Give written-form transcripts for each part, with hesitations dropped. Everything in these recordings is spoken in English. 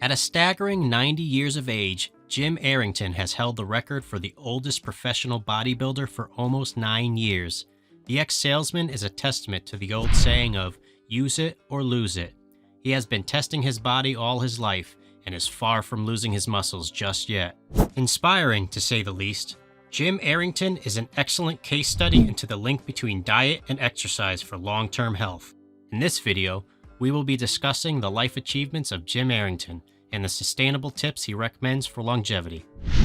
At a staggering 90 years of age, Jim Arrington has held the record for the oldest professional bodybuilder for almost 9 years. The ex-salesman is a testament to the old saying of, use it or lose it. He has been testing his body all his life and is far from losing his muscles just yet. Inspiring, to say the least, Jim Arrington is an excellent case study into the link between diet and exercise for long-term health. In this video, we will be discussing the life achievements of Jim Arrington and the sustainable tips he recommends for longevity.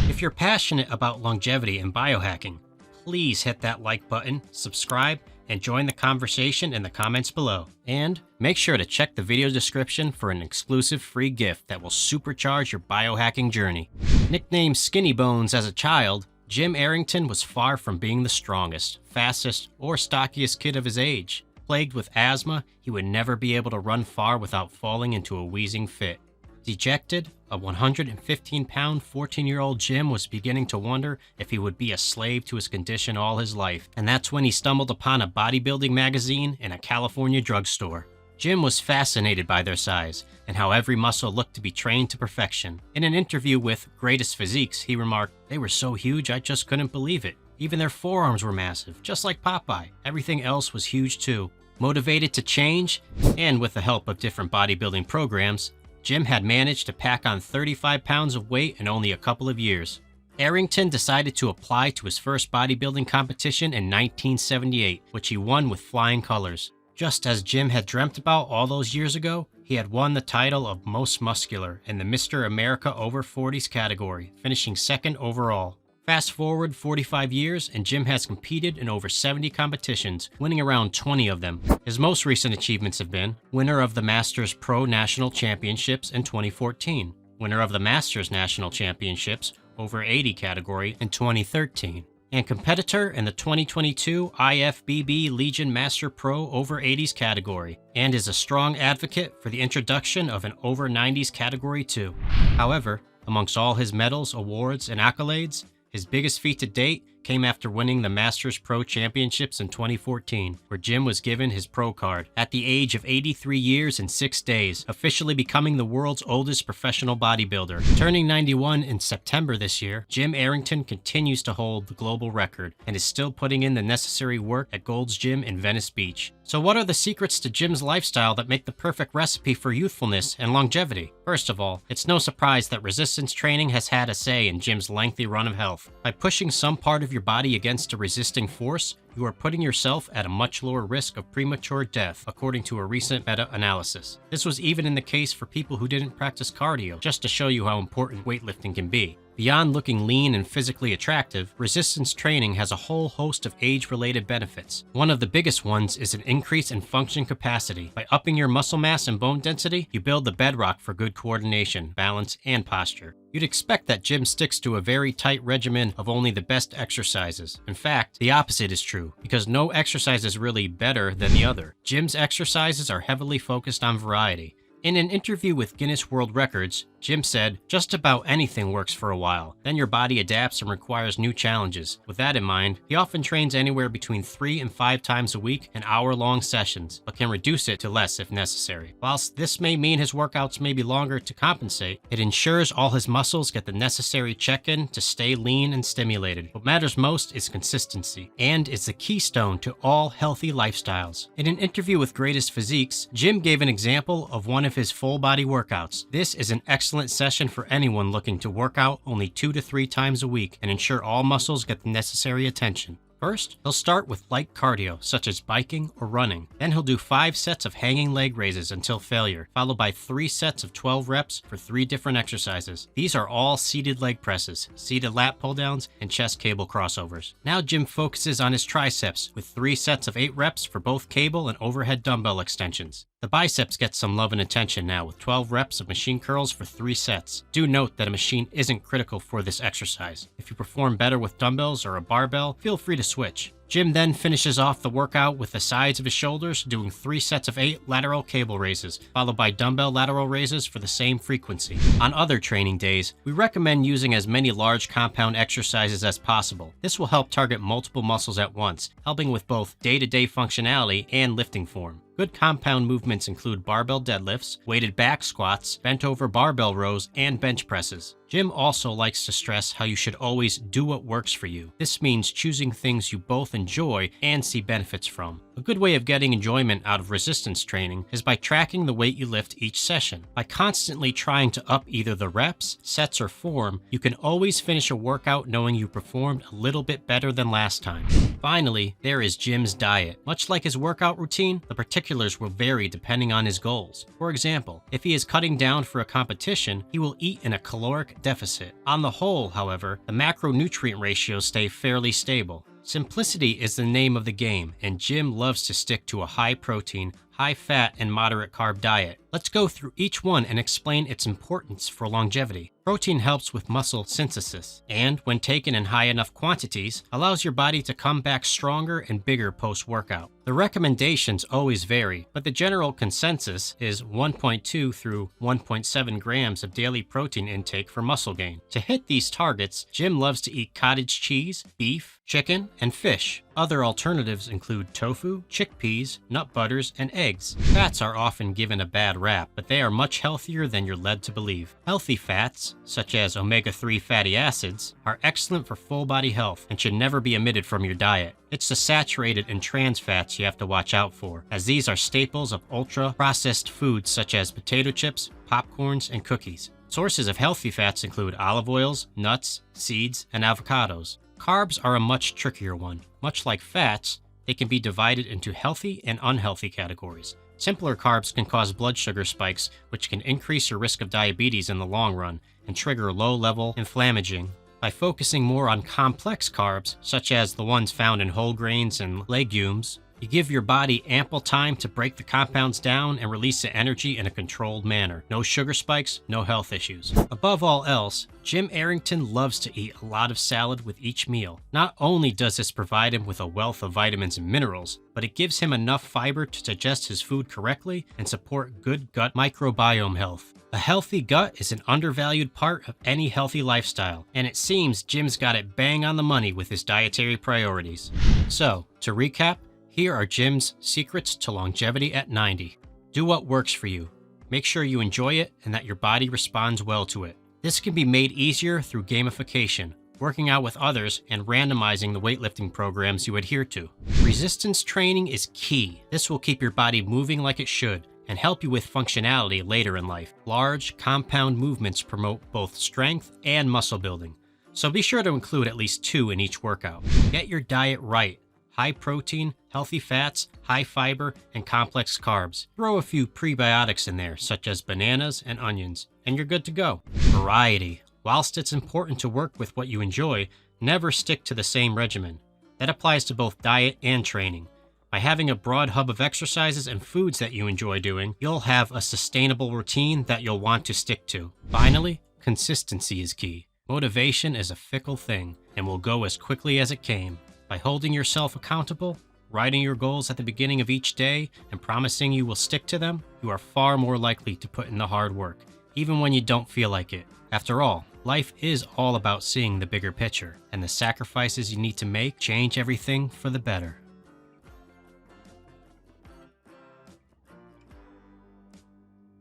If you're passionate about longevity and biohacking, please hit that like button, subscribe, and join the conversation in the comments below. And make sure to check the video description for an exclusive free gift that will supercharge your biohacking journey. Nicknamed Skinny Bones as a child, Jim Arrington was far from being the strongest, fastest, or stockiest kid of his age. Plagued with asthma, he would never be able to run far without falling into a wheezing fit. Dejected, a 115-pound 14-year-old Jim was beginning to wonder if he would be a slave to his condition all his life, and that's when he stumbled upon a bodybuilding magazine in a California drugstore. Jim was fascinated by their size and how every muscle looked to be trained to perfection. In an interview with Greatest Physiques, he remarked, "They were so huge I just couldn't believe it. Even their forearms were massive, just like Popeye. Everything else was huge too." Motivated to change, and with the help of different bodybuilding programs, Jim had managed to pack on 35 pounds of weight in only a couple of years. Arrington decided to apply to his first bodybuilding competition in 1978, which he won with flying colors. Just as Jim had dreamt about all those years ago, he had won the title of Most Muscular in the Mr. America Over 40s category, finishing second overall. Fast forward 45 years, and Jim has competed in over 70 competitions, winning around 20 of them. His most recent achievements have been winner of the Masters Pro National Championships in 2014, winner of the Masters National Championships over 80 category in 2013, and competitor in the 2022 IFBB Legion Master Pro over 80s category, and is a strong advocate for the introduction of an over 90s category too. However, amongst all his medals, awards, and accolades, his biggest feat to date came after winning the Masters Pro Championships in 2014, where Jim was given his pro card at the age of 83 years and 6 days, officially becoming the world's oldest professional bodybuilder. Turning 91 in September this year, Jim Arrington continues to hold the global record and is still putting in the necessary work at Gold's Gym in Venice Beach. So what are the secrets to Jim's lifestyle that make the perfect recipe for youthfulness and longevity? First of all, it's no surprise that resistance training has had a say in Jim's lengthy run of health. By pushing some part of your body against a resisting force, you are putting yourself at a much lower risk of premature death, according to a recent meta-analysis. This was even in the case for people who didn't practice cardio, just to show you how important weightlifting can be. Beyond looking lean and physically attractive, resistance training has a whole host of age-related benefits. One of the biggest ones is an increase in function capacity. By upping your muscle mass and bone density, you build the bedrock for good coordination, balance, and posture. You'd expect that Jim sticks to a very tight regimen of only the best exercises. In fact, the opposite is true, because no exercise is really better than the other. Jim's exercises are heavily focused on variety. In an interview with Guinness World Records, Jim said, "Just about anything works for a while. Then your body adapts and requires new challenges." With that in mind, he often trains anywhere between 3 and 5 times a week in hour-long sessions, but can reduce it to less if necessary. Whilst this may mean his workouts may be longer to compensate, it ensures all his muscles get the necessary check-in to stay lean and stimulated. What matters most is consistency, and is the keystone to all healthy lifestyles. In an interview with Greatest Physiques, Jim gave an example of one of his full-body workouts. This is an excellent session for anyone looking to work out only 2 to 3 times a week and ensure all muscles get the necessary attention. First, he'll start with light cardio, such as biking or running. Then he'll do 5 sets of hanging leg raises until failure, followed by 3 sets of 12 reps for 3 different exercises. These are all seated leg presses, seated lat pull downs, and chest cable crossovers. Now Jim focuses on his triceps with 3 sets of 8 reps for both cable and overhead dumbbell extensions. The biceps get some love and attention now with 12 reps of machine curls for 3 sets. Do note that a machine isn't critical for this exercise. If you perform better with dumbbells or a barbell, feel free to switch. Jim then finishes off the workout with the sides of his shoulders, doing 3 sets of 8 lateral cable raises, followed by dumbbell lateral raises for the same frequency. On other training days, we recommend using as many large compound exercises as possible. This will help target multiple muscles at once, helping with both day-to-day functionality and lifting form. Good compound movements include barbell deadlifts, weighted back squats, bent over barbell rows, and bench presses. Jim also likes to stress how you should always do what works for you. This means choosing things you both enjoy and see benefits from. A good way of getting enjoyment out of resistance training is by tracking the weight you lift each session. By constantly trying to up either the reps, sets, or form, you can always finish a workout knowing you performed a little bit better than last time. Finally, there is Jim's diet. Much like his workout routine, the particulars will vary depending on his goals. For example, if he is cutting down for a competition, he will eat in a caloric deficit. On the whole, however, the macronutrient ratios stay fairly stable. Simplicity is the name of the game, and Jim loves to stick to a high protein, high fat, and moderate carb diet. Let's go through each one and explain its importance for longevity. Protein helps with muscle synthesis, and when taken in high enough quantities, allows your body to come back stronger and bigger post-workout. The recommendations always vary, but the general consensus is 1.2 through 1.7 grams of daily protein intake for muscle gain. To hit these targets, Jim loves to eat cottage cheese, beef, chicken, and fish. Other alternatives include tofu, chickpeas, nut butters, and eggs. Fats are often given a bad rap, but they are much healthier than you're led to believe. Healthy fats, such as omega-3 fatty acids, are excellent for full body health and should never be omitted from your diet. It's the saturated and trans fats you have to watch out for, as these are staples of ultra-processed foods such as potato chips, popcorns, and cookies. Sources of healthy fats include olive oils, nuts, seeds, and avocados. Carbs are a much trickier one. Much like fats, they can be divided into healthy and unhealthy categories. Simpler carbs can cause blood sugar spikes, which can increase your risk of diabetes in the long run and trigger low-level inflammaging. By focusing more on complex carbs, such as the ones found in whole grains and legumes, you give your body ample time to break the compounds down and release the energy in a controlled manner. No sugar spikes, no health issues. Above all else, Jim Arrington loves to eat a lot of salad with each meal. Not only does this provide him with a wealth of vitamins and minerals, but it gives him enough fiber to digest his food correctly and support good gut microbiome health. A healthy gut is an undervalued part of any healthy lifestyle, and it seems Jim's got it bang on the money with his dietary priorities. So, to recap, here are Jim's secrets to longevity at 90. Do what works for you. Make sure you enjoy it and that your body responds well to it. This can be made easier through gamification, working out with others, and randomizing the weightlifting programs you adhere to. Resistance training is key. This will keep your body moving like it should and help you with functionality later in life. Large, compound movements promote both strength and muscle building, so be sure to include at least 2 in each workout. Get your diet right. High protein, healthy fats, high fiber, and complex carbs. Throw a few prebiotics in there, such as bananas and onions, and you're good to go. Variety. Whilst it's important to work with what you enjoy, never stick to the same regimen. That applies to both diet and training. By having a broad hub of exercises and foods that you enjoy doing, you'll have a sustainable routine that you'll want to stick to. Finally, consistency is key. Motivation is a fickle thing and will go as quickly as it came. By holding yourself accountable, writing your goals at the beginning of each day, and promising you will stick to them, you are far more likely to put in the hard work, even when you don't feel like it. After all, life is all about seeing the bigger picture, and the sacrifices you need to make change everything for the better.